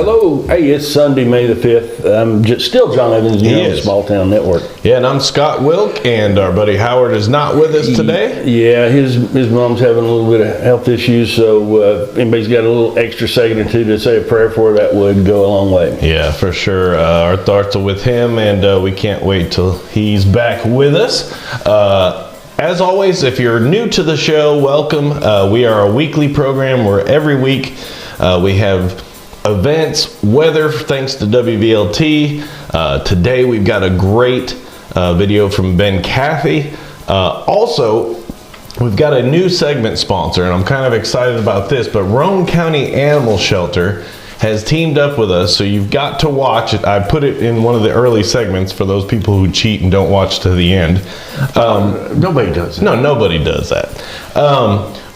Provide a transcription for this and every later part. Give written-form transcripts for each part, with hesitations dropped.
Hello. Hey, it's Sunday, May the 5th. I'm still John Evans, on the Small Town Network. Yeah, and I'm Scott Wilk, and our buddy Howard is not with us today. Yeah, his mom's having a little bit of health issues, so anybody's got a little extra second or two to say a prayer for, that would go a long way. Yeah, for sure. Our thoughts are with him, and we can't wait till he's back with us. As always, if you're new to the show, welcome. We are a weekly program where every week we have events, weather, thanks to WVLT. Today we've got a great video from Ben Cathy. Also, we've got a new segment sponsor, and I'm kind of excited about this, but Roane County Animal Shelter has teamed up with us, so you've got to watch it. I put it in one of the early segments for those people who cheat and don't watch to the end. Nobody does that. No, nobody does that.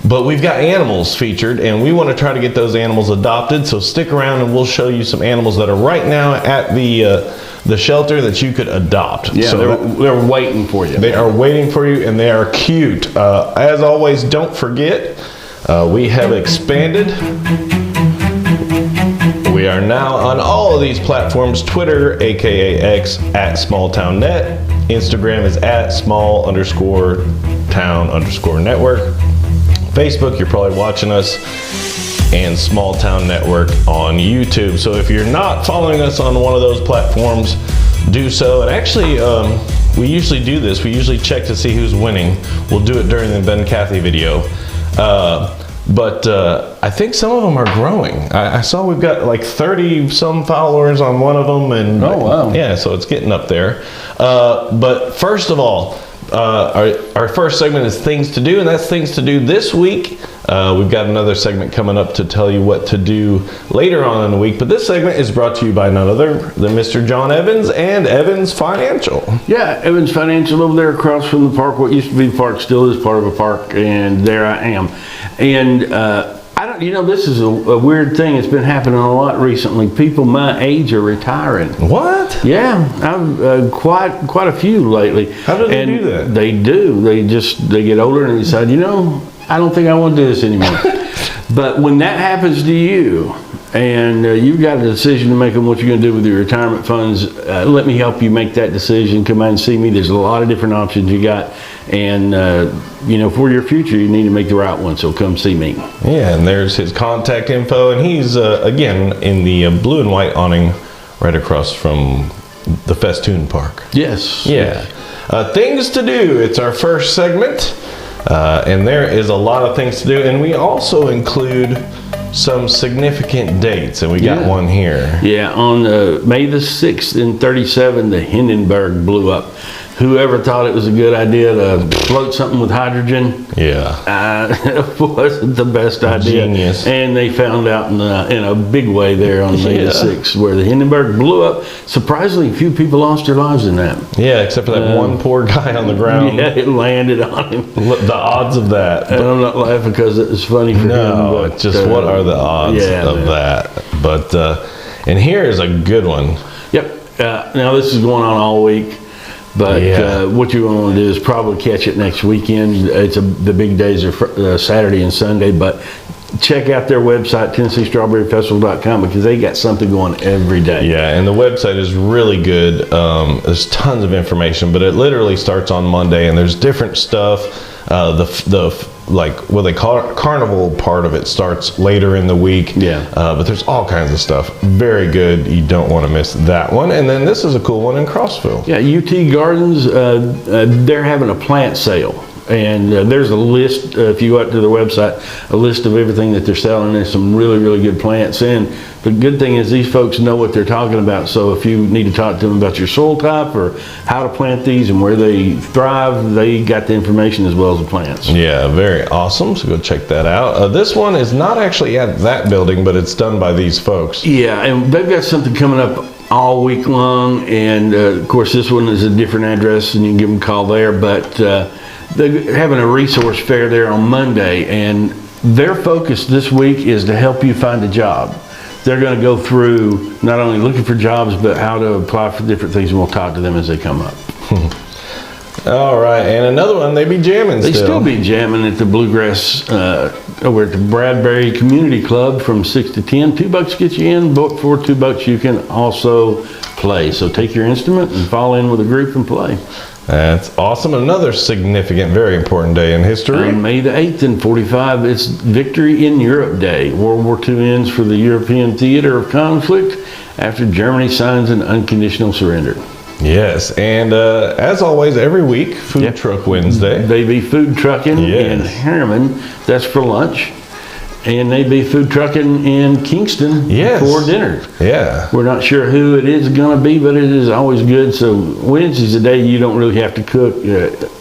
But we've got animals featured, and we want to try to get those animals adopted, so stick around and we'll show you some animals that are right now at the shelter that you could adopt. Yeah, so they're waiting for you. They are waiting for you, and they are cute. As always, don't forget, we have expanded. We are now on all of these platforms: Twitter, aka X, at SmallTownNet. Instagram is at small_town_network. Facebook, you're probably watching us, and Small Town Network on YouTube. So if you're not following us on one of those platforms, do so. And actually, we usually do this. We usually check to see who's winning. We'll do it during the Ben Cathy video. But I think some of them are growing. I saw we've got like 30 some followers on one of them, and oh wow, yeah, so it's getting up there. But first of all, our first segment is things to do, and that's things to do this week. We've got another segment coming up to tell you what to do later on in the week, but this segment is brought to you by none other than Mr. John Evans and Evans Financial. Yeah, Evans Financial over there across from the park. What used to be the park still is part of a park, and there I am. And I don't, this is a weird thing. It's been happening a lot recently. People my age are retiring. What? Yeah, I've quite a few lately. How do they do that? They do. They get older and decide, I don't think I want to do this anymore. But when that happens to you, and you've got a decision to make on what you're going to do with your retirement funds, let me help you make that decision. Come out and see me. There's a lot of different options you got, and for your future, you need to make the right one. So come see me. Yeah, and there's his contact info, and he's again in the blue and white awning, right across from the Festoon Park. Yes. Yeah. Things to do. It's our first segment, and there is a lot of things to do, and we also include some significant dates, and we got one here. Yeah, on May the 6th in 37, the Hindenburg blew up. Whoever thought it was a good idea to float something with hydrogen? Yeah. It wasn't the best idea. Genius. And they found out in a big way there on May the 6th, where the Hindenburg blew up. Surprisingly, few people lost their lives in that. Yeah, except for that one poor guy on the ground. Yeah, it landed on him. The odds of that. And I'm not laughing because it was funny for him. No, But, just what are the odds of that? But, and here is a good one. Yep. Now, this is going on all week. But what you're going to want to do is probably catch it next weekend. The big days are Saturday and Sunday, but check out their website, TennesseeStrawberryFestival.com, because they got something going every day. Yeah, and the website is really good. There's tons of information, but it literally starts on Monday, and there's different stuff. Like what they call it, carnival part of it starts later in the week. Yeah. But there's all kinds of stuff. Very good. You don't want to miss that one. And then this is a cool one in Crossville. Yeah, UT Gardens, they're having a plant sale. And there's a list, if you go out to their website, a list of everything that they're selling. There's some really, really good plants. And the good thing is these folks know what they're talking about. So if you need to talk to them about your soil type or how to plant these and where they thrive, they got the information as well as the plants. Yeah, very awesome. So go check that out. This one is not actually at that building, but it's done by these folks. Yeah, and they've got something coming up all week long. And of course, this one is a different address, and you can give them a call there. But they're having a resource fair there on Monday, and their focus this week is to help you find a job. They're going to go through not only looking for jobs, but how to apply for different things, and we'll talk to them as they come up. All right, and another one, they be jamming They still be jamming at the Bluegrass, over at the Bradbury Community Club from 6 to 10. $2 gets you in, but for $2 you can also play. So take your instrument and fall in with a group and play. That's awesome. Another significant, very important day in history. On May the 8th in 45, it's Victory in Europe Day. World War II ends for the European theater of conflict after Germany signs an unconditional surrender. Yes, and as always, every week, Food Truck Wednesday. They be food trucking in Harriman. That's for lunch. And they be food trucking in Kingston for dinner. Yeah. We're not sure who it is going to be, but it is always good. So Wednesday's a day you don't really have to cook.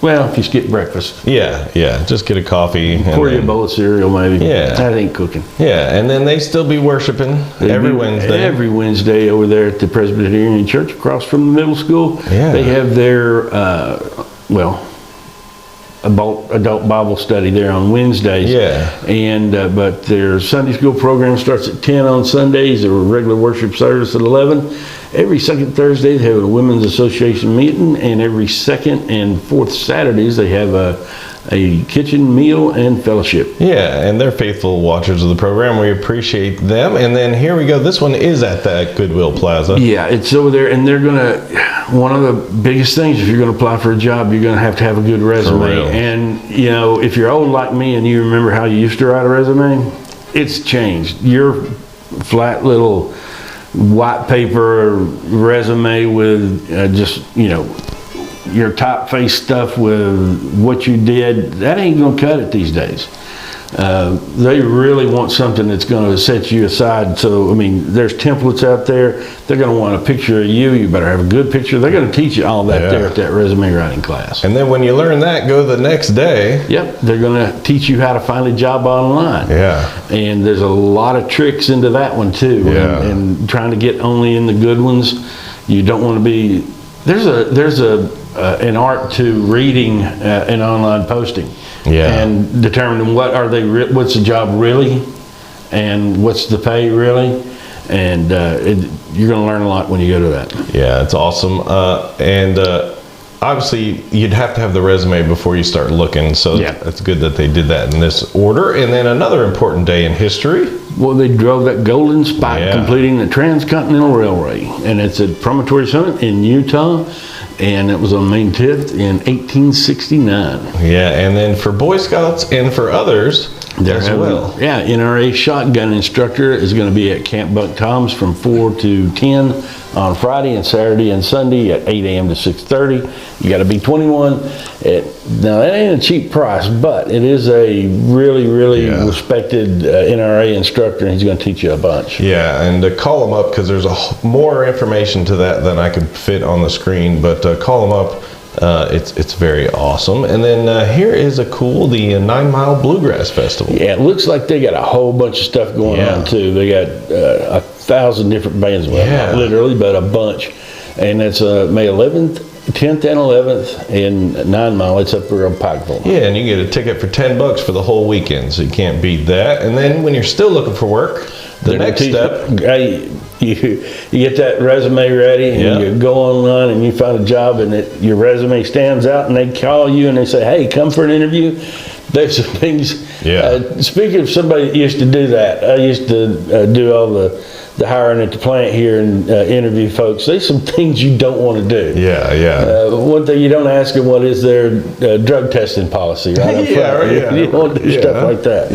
Well, if you skip breakfast. Yeah. Just get a coffee. Pour you a bowl of cereal, maybe. Yeah. That ain't cooking. Yeah, and then they still be worshiping every Wednesday. Every Wednesday over there at the Presbyterian Church across from the middle school. Yeah. They have their, adult Bible study there on Wednesdays. Yeah. And but their Sunday school program starts at 10 on Sundays. Their regular worship service at 11. Every second Thursday they have a women's association meeting, and every second and fourth Saturdays they have a kitchen meal and fellowship. Yeah, and they're faithful watchers of the program. We appreciate them. And then here we go. This one is at that Goodwill Plaza. Yeah, it's over there, and they're gonna. One of the biggest things, if you're gonna apply for a job, you're gonna have to have a good resume. And you know, if you're old like me and you remember how you used to write a resume, it's changed. Your flat little white paper resume with just your typeface stuff with what you did, that ain't gonna cut it these days. They really want something that's gonna set you aside. So, I mean, there's templates out there. They're gonna want a picture of you. You better have a good picture. They're gonna teach you all that there at that resume writing class. And then when you learn that, go the next day. Yep, they're gonna teach you how to find a job online. Yeah. And there's a lot of tricks into that one too. Yeah. And trying to get only in the good ones. You don't want to be, there's an art to reading an online posting. Yeah. And determining what's the job really, and what's the pay really, and you're going to learn a lot when you go to that. Yeah, it's awesome. And obviously, you'd have to have the resume before you start looking. So it's good that they did that in this order. And then another important day in history. Well, they drove that golden spike, completing the Transcontinental Railway, and it's at Promontory Summit in Utah. And it was on May 10th in 1869. Yeah, and then for Boy Scouts and for others as well. Yeah, NRA shotgun instructor is going to be at Camp Buck Tom's from 4 to 10 on Friday and Saturday and Sunday at 8 a.m. to 6:30. You got to be 21. Now, that ain't a cheap price, but it is a really, really respected NRA instructor, and he's going to teach you a bunch. Yeah, and call him up because there's more information to that than I could fit on the screen, but call him up. It's very awesome. And then here is the 9 Mile Bluegrass Festival. Yeah, it looks like they got a whole bunch of stuff going on too. They got 1,000 different bands, not literally, but a bunch. And it's May 11th, 10th, and 11th in 9 Mile. It's up there on Pikeville. Yeah, and you get a ticket for $10 for the whole weekend, so you can't beat that. And then when you're still looking for work, the next step. You get that resume ready, and you go online and you find a job, and your resume stands out, and they call you and they say, "Hey, come for an interview." There's some things. Speaking of somebody that used to do that, I used to do all the hiring at the plant here and interview folks. There's some things you don't want to do. One thing you don't ask them, what is their drug testing policy, right? You don't want to do stuff like that.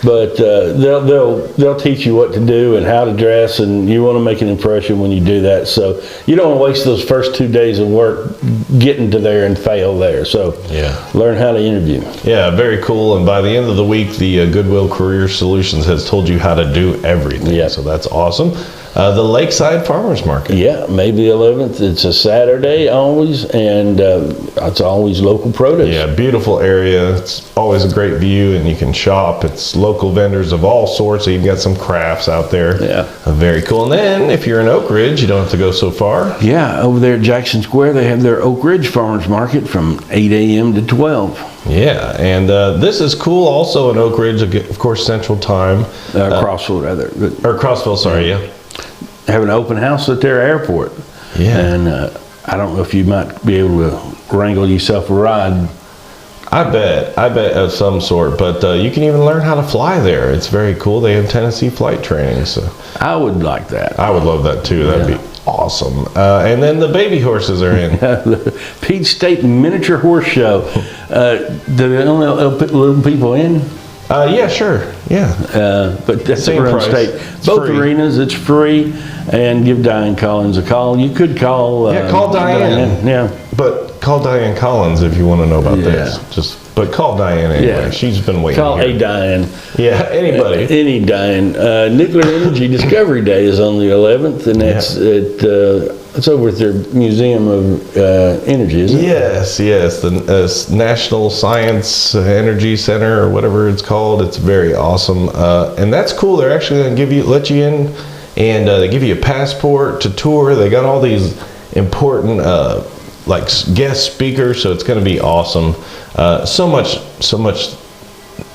But they'll teach you what to do and how to dress, and you want to make an impression when you do that. So you don't want to waste those first 2 days of work getting to there and fail there. So learn how to interview. Yeah, very cool. And by the end of the week, the Goodwill Career Solutions has told you how to do everything. So that's awesome. The Lakeside Farmers Market. Yeah, May the 11th. It's a Saturday always, and it's always local produce. Yeah, beautiful area. It's always a great view, and you can shop. It's local vendors of all sorts. So you've got some crafts out there. Very cool. And then if you're in Oak Ridge, you don't have to go so far. Yeah, over there at Jackson Square, they have their Oak Ridge Farmers Market from 8 a.m. to 12. Yeah, and this is cool also in Oak Ridge, of course, Central Time. Crossville, rather. Or Crossville, sorry, have an open house at their airport. And I don't know if you might be able to wrangle yourself a ride. I bet of some sort, but you can even learn how to fly there. It's very cool. They have Tennessee flight training, so I would like that. I would love that too. That'd be awesome. And then the baby horses are in. The Peach State Miniature Horse Show. Do they only put little people in? Yeah, sure. Yeah. But that's Same around price. state. It's Both free. arenas, it's free. And give Diane Collins a call. You could call. Call Diane. Yeah. But call Diane Collins if you want to know about this. But call Diane anyway. Yeah. She's been waiting. Call here. a Diane. Yeah, anybody. Any Diane. Nuclear Energy Discovery Day is on the 11th, and that's it's over at their Museum of Energy, isn't it? Yes, the National Science Energy Center or whatever it's called. It's very awesome, and that's cool. They're actually going to let you in, and they give you a passport to tour. They got all these important like guest speakers, so it's going to be awesome. So much,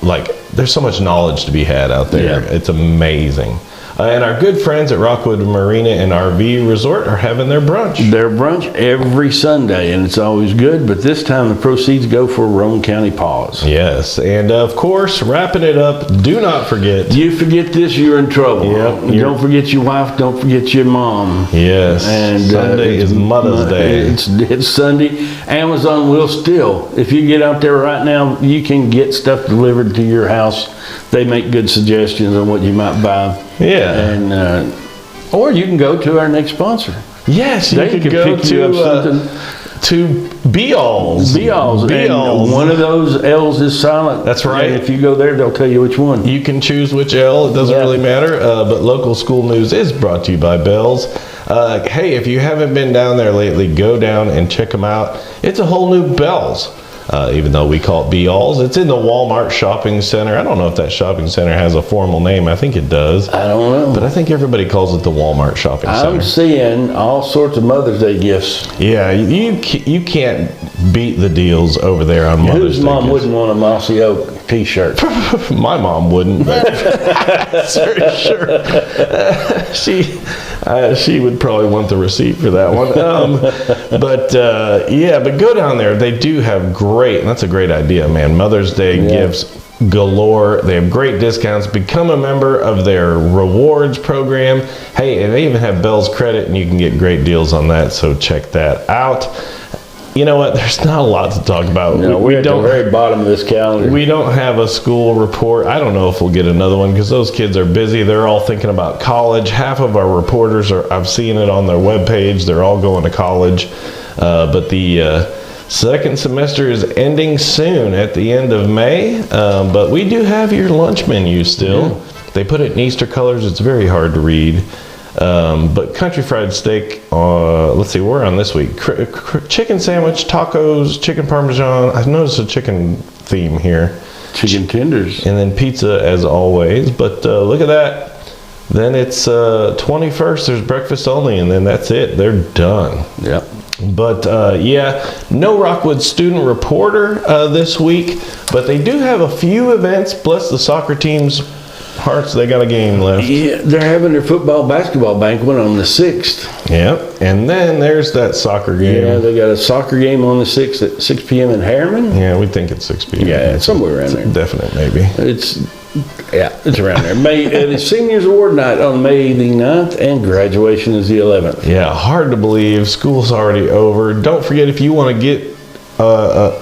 like there's so much knowledge to be had out there. Yeah. It's amazing. And our good friends at Rockwood Marina and RV Resort are having their brunch. Their brunch every Sunday, and it's always good, but this time the proceeds go for Roane County Paws. Yes, and of course, wrapping it up, do not forget. You forget this, you're in trouble. Yep, Don't forget your wife, don't forget your mom. Yes, And Sunday is Mother's Day. It's Sunday. Amazon will still, if you get out there right now, you can get stuff delivered to your house. They make good suggestions on what you might buy. Yeah. And or you can go to our next sponsor. Yes, you They could could go pick you up something. to Be-Alls. Be-Alls. Be-Alls. And one of those L's is silent. That's right. And if you go there, they'll tell you which one. You can choose which L. It doesn't really matter. But local school news is brought to you by Bells. Hey, if you haven't been down there lately, go down and check them out. It's a whole new Bells. Even though we call it Be-Alls. It's in the Walmart shopping center. I don't know if that shopping center has a formal name. I think it does. I don't know. But I think everybody calls it the Walmart shopping center. I'm seeing all sorts of Mother's Day gifts. Yeah, you can't beat the deals over there on Mother's Whose Day. mom wouldn't want a Mossy Oak t-shirt? My mom wouldn't, but sure. She would probably want the receipt for that one. But go down there. They do have great, and that's a great idea, man. Mother's Day gifts galore. They have great discounts. Become a member of their rewards program. Hey, and they even have Bell's Credit, and you can get great deals on that. So check that out. You know what? There's not a lot to talk about. No, we're at the very bottom of this calendar. We don't have a school report. I don't know if we'll get another one because those kids are busy. They're all thinking about college. Half of our reporters I've seen it on their webpage. They're all going to college. But the second semester is ending soon at the end of May. But we do have your lunch menu still. Yeah. They put it in Easter colors. It's very hard to read. But country fried steak, let's see, we're on this week. Chicken sandwich, tacos, chicken parmesan. I've noticed a chicken theme here. Chicken tenders. And then pizza as always. But look at that. Then it's 21st, there's breakfast only, and then that's it. They're done. Yep. But no Rockwood student reporter this week. But they do have a few events. Bless the soccer team's hearts, they got a game left. Yeah, they're having their basketball banquet on the 6th. Yep, and then there's that soccer game. Yeah, they got a soccer game on the 6th at 6 p.m. in Harriman. Yeah, we think it's 6 p.m. Yeah, it's somewhere around there. Definite, maybe. It's around there. The Seniors Award Night on May the 9th, and graduation is the 11th. Yeah, hard to believe. School's already over. Don't forget, if you want to get,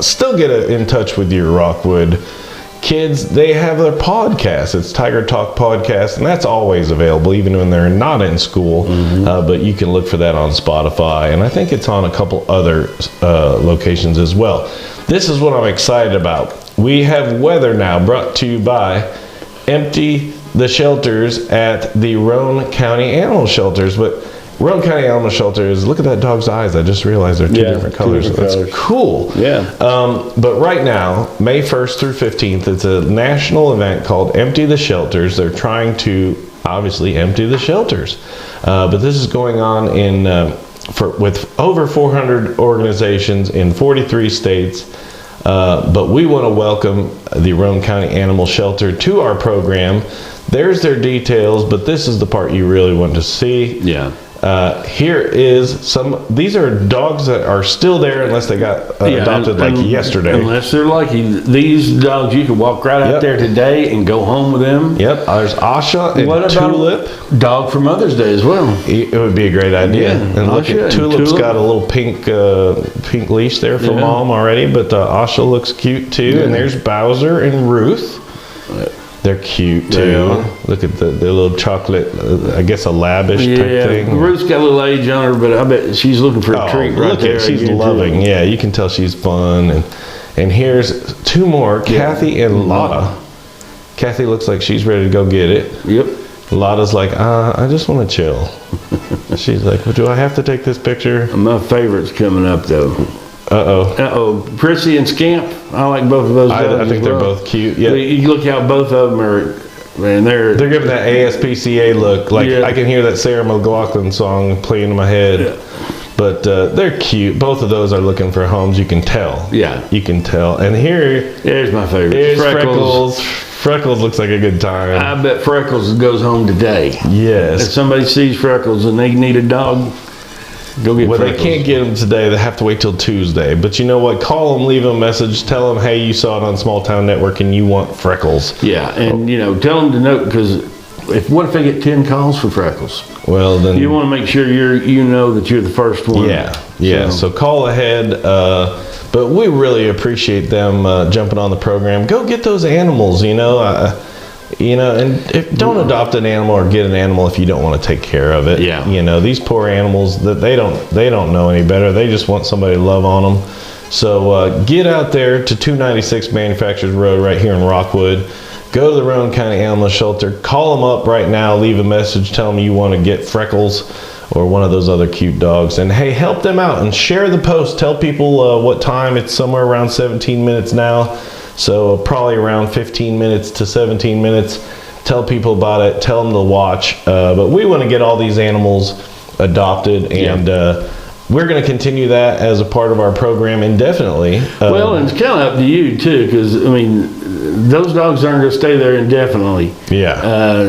still get in touch with your Rockwood kids, they have their podcast. It's Tiger Talk Podcast, and that's always available, even when they're not in school. But you can look for that on Spotify, and I think it's on a couple other locations as well. This is what I'm excited about. We have weather now brought to you by Empty the Shelters at the Roane County Animal Shelters. But Roane County Animal Shelter is, look at that dog's eyes. I just realized they're two different colors. That's cool. Yeah. But right now, May 1st through 15th, it's a national event called Empty the Shelters. They're trying to obviously empty the shelters. But this is going on with over 400 organizations in 43 states. But we want to welcome the Roane County Animal Shelter to our program. There's their details, but this is the part you really want to see. Yeah. Here is some. These are dogs that are still there unless they got adopted yesterday. Unless they're lucky. These dogs, you could walk right out there today and go home with them. Yep. There's Asha and What about Tulip. Dog for Mother's Day as well. It would be a great idea. Yeah, and look Asha at and Tulip's Tulip. got a little pink leash there for mom already, but Asha looks cute too. Yeah. And there's Bowser and Ruth. They're cute too. Yeah. Look at their little chocolate, I guess a lavish type thing. Ruth's got a little age on her, but I bet she's looking for a treat right look there. at she's loving. Yeah, you can tell she's fun. And here's two more, Kathy and Lotta. Kathy looks like she's ready to go get it. Yep. Lotta's like, I just want to chill. She's like, well, do I have to take this picture? My favorite's coming up though. Prissy and Scamp. I like both of those dogs. I think they're both cute. Yeah. You look how both of them are. Man, they're giving that ASPCA look. Like I can hear that Sarah McLachlan song playing in my head. Yeah. But they're cute. Both of those are looking for homes. You can tell. Yeah. You can tell. And here's my favorite. Here's Freckles. Freckles looks like a good time. I bet Freckles goes home today. Yes. If somebody sees Freckles and they need a dog, go get Freckles. They can't get them today. They have to wait till Tuesday. But you know what? Call them, leave them a message. Tell them, hey, you saw it on Small Town Network and you want Freckles. Yeah, and tell them to note, because what if they get 10 calls for Freckles? Well, then you want to make sure you know that you're the first one. Yeah. So call ahead. But we really appreciate them jumping on the program. Go get those animals. And don't adopt an animal or get an animal if you don't want to take care of it. Yeah. These poor animals, that they don't know any better. They just want somebody to love on them. So get out there to 296 Manufacturers Road right here in Rockwood. Go to the Roane County Animal Shelter. Call them up right now. Leave a message. Tell them you want to get Freckles or one of those other cute dogs. And hey, help them out and share the post. Tell people what time. It's somewhere around 17 minutes now. So probably around 15 minutes to 17 minutes. Tell people about it. Tell them to watch. But we want to get all these animals adopted, and we're going to continue that as a part of our program indefinitely. Well, and it's kind of up to you too, because those dogs aren't going to stay there indefinitely. Yeah.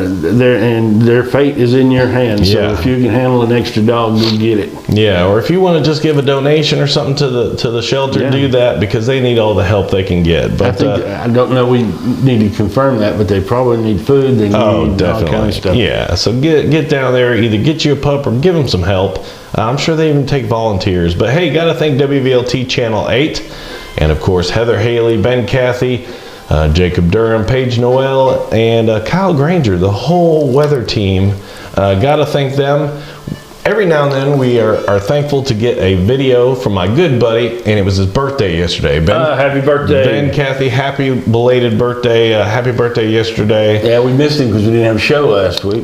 Their fate is in your hands. So if you can handle an extra dog, you get it. Yeah. Or if you want to just give a donation or something to the shelter, do that, because they need all the help they can get. But I don't know. We need to confirm that, but they probably need food. They need all kind of stuff. Yeah. So get down there. Either get you a pup or give them some help. I'm sure they even take volunteers. But hey, got to thank WVLT Channel 8, and of course Heather Haley, Ben Cathy, Jacob Durham, Paige Noel, and Kyle Granger, the whole weather team. Got to thank them. Every now and then we are thankful to get a video from my good buddy, and it was his birthday yesterday. Ben, happy birthday. Ben Cathy, happy belated birthday. Happy birthday yesterday. Yeah, we missed him because we didn't have a show last week.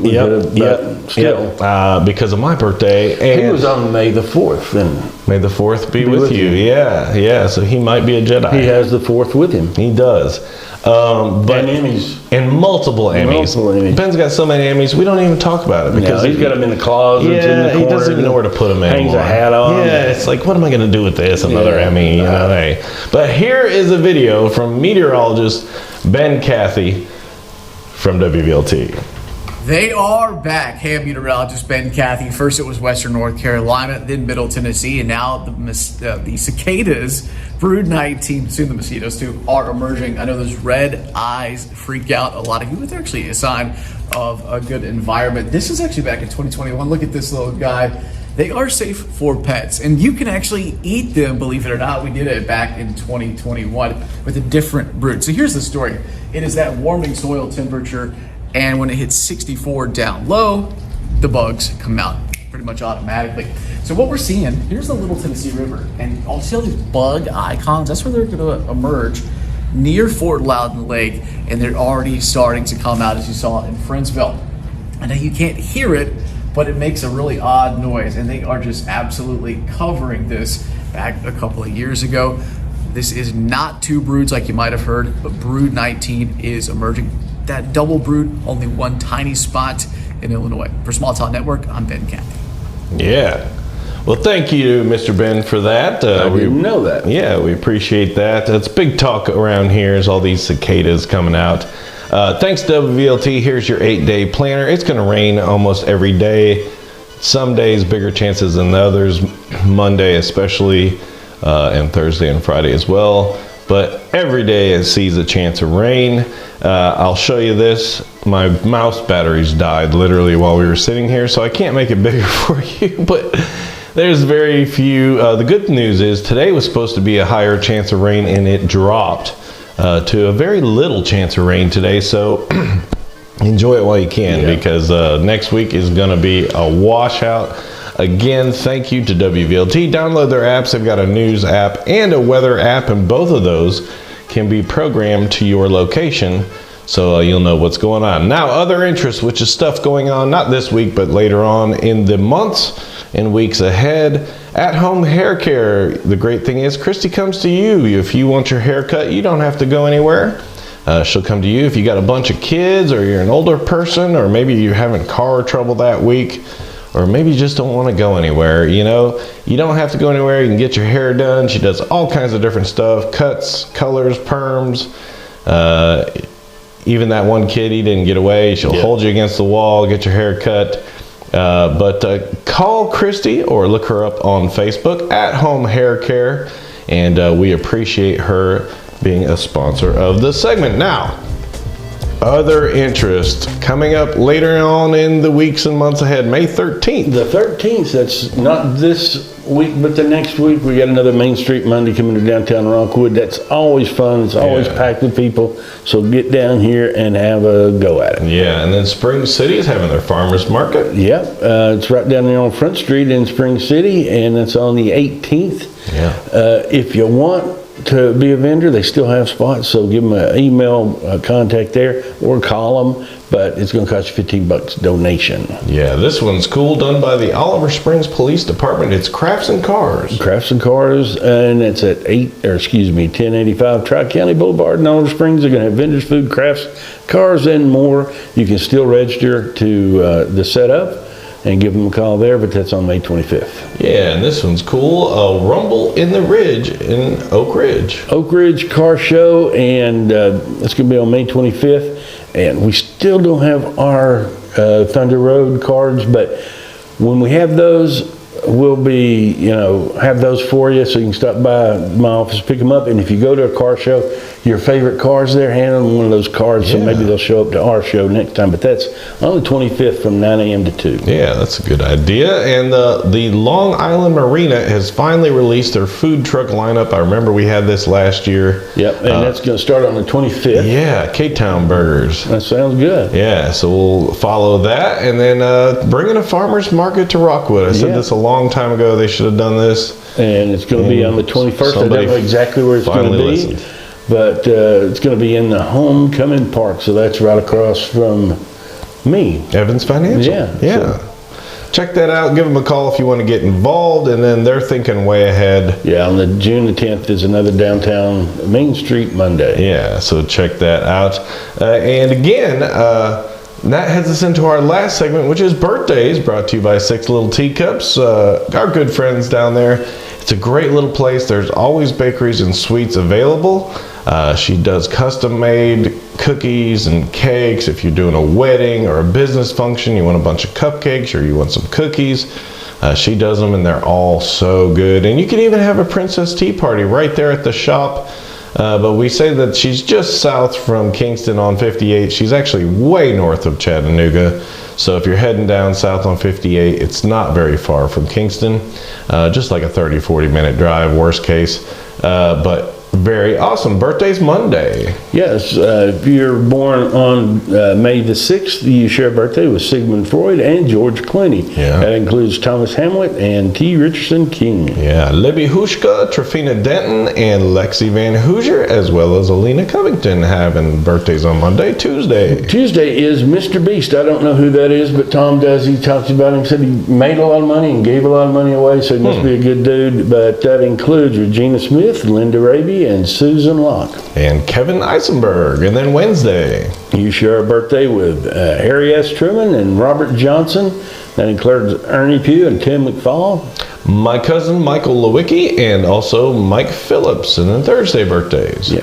Because of my birthday. And he was on May the 4th. And May the 4th be with you. Yeah. So he might be a Jedi. He has the 4th with him. He does. But Emmys. And multiple Emmys. Ben's got so many Emmys, we don't even talk about it, because he's got them in the closet. He doesn't even know where to put them anymore. Hangs a hat on. Yeah, it's like, what am I going to do with this? Another Emmy, hey. But here is a video from meteorologist Ben Cathy from WVLT. They are back. Hey, I'm meteorologist Ben Cathy. First it was Western North Carolina, then Middle Tennessee, and now the cicadas, brood 19, soon the mosquitoes too, are emerging. I know those red eyes freak out a lot of you. It's actually a sign of a good environment. This is actually back in 2021. Look at this little guy. They are safe for pets, and you can actually eat them, believe it or not. We did it back in 2021 with a different brood. So here's the story. It is that warming soil temperature, and when it hits 64 down low, the bugs come out pretty much automatically. So what we're seeing, here's the Little Tennessee River, and I'll see all these bug icons. That's where they're going to emerge near Fort Loudon Lake, and they're already starting to come out, as you saw in Friendsville. I know you can't hear it, but it makes a really odd noise, and they are just absolutely covering this. Back a couple of years ago, this is not two broods like you might have heard, but brood 19 is emerging. That double brood, only one tiny spot in Illinois. For Small Town Network, I'm Ben Cathy. Yeah. Well, thank you, Mr. Ben, for that. I didn't know that. Yeah, we appreciate that. It's big talk around here is all these cicadas coming out. Thanks to WVLT. Here's your 8-day planner. It's going to rain almost every day Some days bigger chances than others, Monday especially, and Thursday and Friday as well. But every day it sees a chance of rain. I'll show you this. My mouse batteries died literally while we were sitting here, so I can't make it bigger for you, but there's very few. The good news is today was supposed to be a higher chance of rain, and it dropped to a very little chance of rain today. So enjoy it while you can, because next week is going to be a washout. Again, thank you to WVLT. Download their apps. They've got a news app and a weather app, and both of those can be programmed to your location, so you'll know what's going on. Now, other interests, which is stuff going on, not this week, but later on in the months and weeks ahead. At-home hair care. The great thing is Christy comes to you. If you want your hair cut, you don't have to go anywhere. She'll come to you. If you got a bunch of kids, or you're an older person, or maybe you're having car trouble that week, or maybe you just don't want to go anywhere, you know, you don't have to go anywhere. You can get your hair done. She does all kinds of different stuff, cuts, colors, perms. Even that one kid, he didn't get away. She'll hold you against the wall, get your hair cut. But call Christy or look her up on Facebook, At Home Hair Care, and we appreciate her being a sponsor of this segment. Now, other interest coming up later on in the weeks and months ahead. May 13th. The 13th, that's not this week, but the next week. We got another Main Street Monday coming to downtown Rockwood. That's always fun. It's always packed with people. So get down here and have a go at it. Yeah, and then Spring City is having their farmers market. Yep, it's right down there on Front Street in Spring City, and it's on the 18th. Yeah. If you want to be a vendor, they still have spots, so give them an email contact there or call them, but it's going to cost you $15 donation. Yeah, this one's cool, done by the Oliver Springs Police Department. It's Crafts and Cars. Crafts and Cars, and it's at 1085 Tri-County Boulevard in Oliver Springs. They're going to have vendors, food, crafts, cars, and more. You can still register to the setup and give them a call there, but that's on May 25th. Yeah, and this one's cool. A Rumble in the Ridge in Oak Ridge. Oak Ridge Car Show, and it's going to be on May 25th. And we still don't have our Thunder Road cards, but when we have those, we'll be, have those for you, so you can stop by my office, pick them up. And if you go to a car show, your favorite car's there, hand them one of those cards, so maybe they'll show up to our show next time. But that's on the 25th from 9 a.m. to 2. Yeah, that's a good idea. And the Long Island Marina has finally released their food truck lineup. I remember we had this last year. Yep, and that's going to start on the 25th. Yeah, K-Town Burgers. That sounds good. Yeah, so we'll follow that. And then bringing a farmer's market to Rockwood. I said this a long time ago. They should have done this. And it's going to be on the 21st. I don't know exactly where it's going to be. Listened. But it's going to be in the Homecoming Park, so that's right across from me. Evans Financial. Yeah. So check that out. Give them a call if you want to get involved, and then they're thinking way ahead. Yeah, on the June the 10th is another downtown Main Street Monday. Yeah, so check that out. And again, that heads us into our last segment, which is birthdays, brought to you by Six Little Teacups, our good friends down there. It's a great little place. There's always bakeries and sweets available. She does custom-made cookies and cakes. If you're doing a wedding or a business function, you want a bunch of cupcakes or you want some cookies, she does them, and they're all so good. And you can even have a princess tea party right there at the shop. But we say that she's just south from Kingston on 58. She's actually way north of Chattanooga. So if you're heading down south on 58, it's not very far from Kingston. Just like a 30-40 minute drive, worst case. But very awesome. Birthday's Monday. Yes, if you're born on May the 6th, you share a birthday with Sigmund Freud and George Clooney. Yeah. That includes Thomas Hamlet and T. Richardson King. Yeah, Libby Hushka, Trafina Denton, and Lexi Van Hoosier, as well as Alina Covington, having birthdays on Monday. Tuesday is Mr. Beast. I don't know who that is, but Tom does. He talks about him, said he made a lot of money and gave a lot of money away, so he must be a good dude. But that includes Regina Smith, Linda Raby, Lee and Susan Locke. And Kevin Eisenberg. And then Wednesday, You share a birthday with Harry S. Truman and Robert Johnson. That includes Ernie Pugh and Tim McFall. my cousin Michael Lewicki, and also Mike Phillips. And then Thursday birthdays.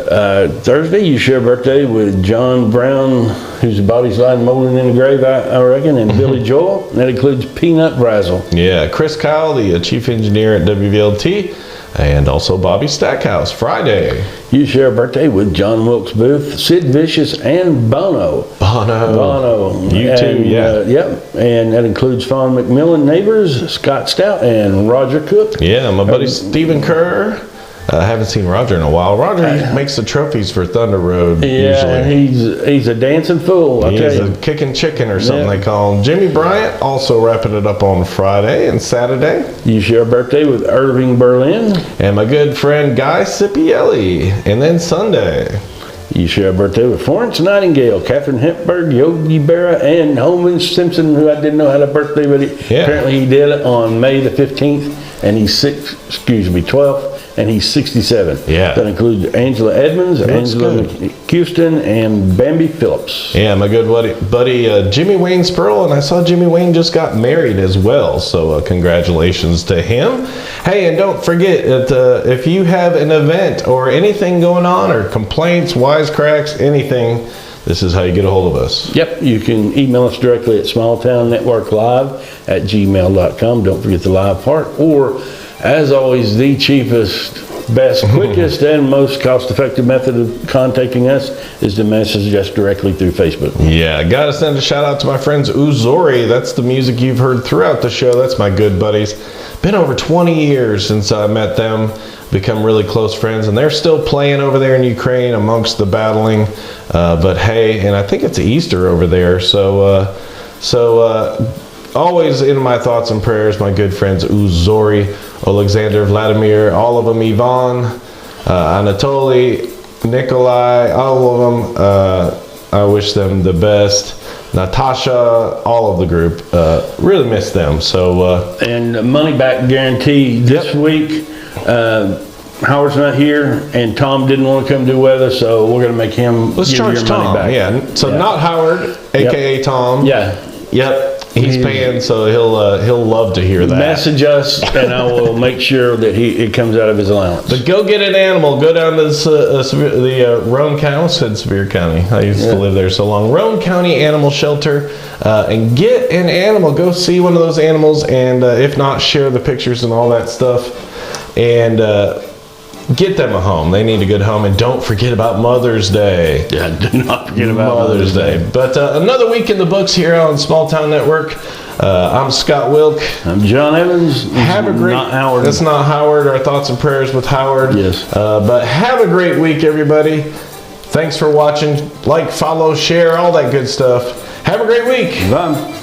Thursday, you share a birthday with John Brown, whose body's lying moldering in the grave, I reckon, and Billy Joel. And that includes Peanut Brazel. Yeah, Chris Kyle, the chief engineer at WVLT, and also Bobby Stackhouse. Friday, You share a birthday with John Wilkes Booth, Sid Vicious, and Bono. Bono. You too, yeah. Yep. And that includes Fawn McMillan Neighbors, Scott Stout, and Roger Cook. Yeah, my buddy Stephen Kerr. I haven't seen Roger in a while. Roger makes the trophies for Thunder Road Yeah, usually. he's a dancing fool, I'll He tell is you. a kicking chicken or something Yeah. they call him. Jimmy Bryant also wrapping it up on Friday and Saturday. You share a birthday with Irving Berlin. And my good friend Guy Scipielli. And then Sunday. You share a birthday with Florence Nightingale, Catherine Hepburn, Yogi Berra, and Holman Simpson, who I didn't know had a birthday, but apparently he did it on May the 15th, and he's 12th, and he's 67. Yeah. That includes Angela Edmonds, That's Angela good. Houston, and Bambi Phillips. Yeah, my good buddy Jimmy Wayne Spurl, and I saw Jimmy Wayne just got married as well, so congratulations to him. Hey, and don't forget that if you have an event or anything going on, or complaints, wisecracks, anything, this is how you get a hold of us. Yep, you can email us directly at smalltownnetworklive@gmail.com. Don't forget the live part. Or, as always, the cheapest, best, quickest, and most cost-effective method of contacting us is to message us directly through Facebook. Yeah, gotta send a shout out to my friends Uzori. That's the music you've heard throughout the show. That's my good buddies. Been over 20 years since I met them. Become really close friends, and they're still playing over there in Ukraine amongst the battling. But hey, and I think it's Easter over there. So always in my thoughts and prayers, my good friends Uzori, Alexander, Vladimir, all of them, Ivan, Anatoly, Nikolai, all of them. I wish them the best. Natasha, all of the group. Really miss them. So And money back guarantee this week. Howard's not here, and Tom didn't want to come do weather, so we're going to make him let's give charge your Tom. money back. Yeah. So not Howard, aka Tom. Yeah. Yep. He's paying, so he'll love to hear that. Message us, and I will make sure that it comes out of his allowance. But go get an animal. Go down to the Roane County. I said Sevier County. I used to live there so long. Roane County Animal Shelter, and get an animal. Go see one of those animals, and if not, share the pictures and all that stuff, and get them a home. They need a good home, and don't forget about Mother's Day. Yeah, do not forget about Mother's Day. But another week in the books here on Small Town Network. I'm Scott Wilk. I'm John Evans. Have a great. Not Howard. That's not Howard. Our thoughts and prayers with Howard. Yes. But have a great week, everybody. Thanks for watching. Like, follow, share, all that good stuff. Have a great week. Bye.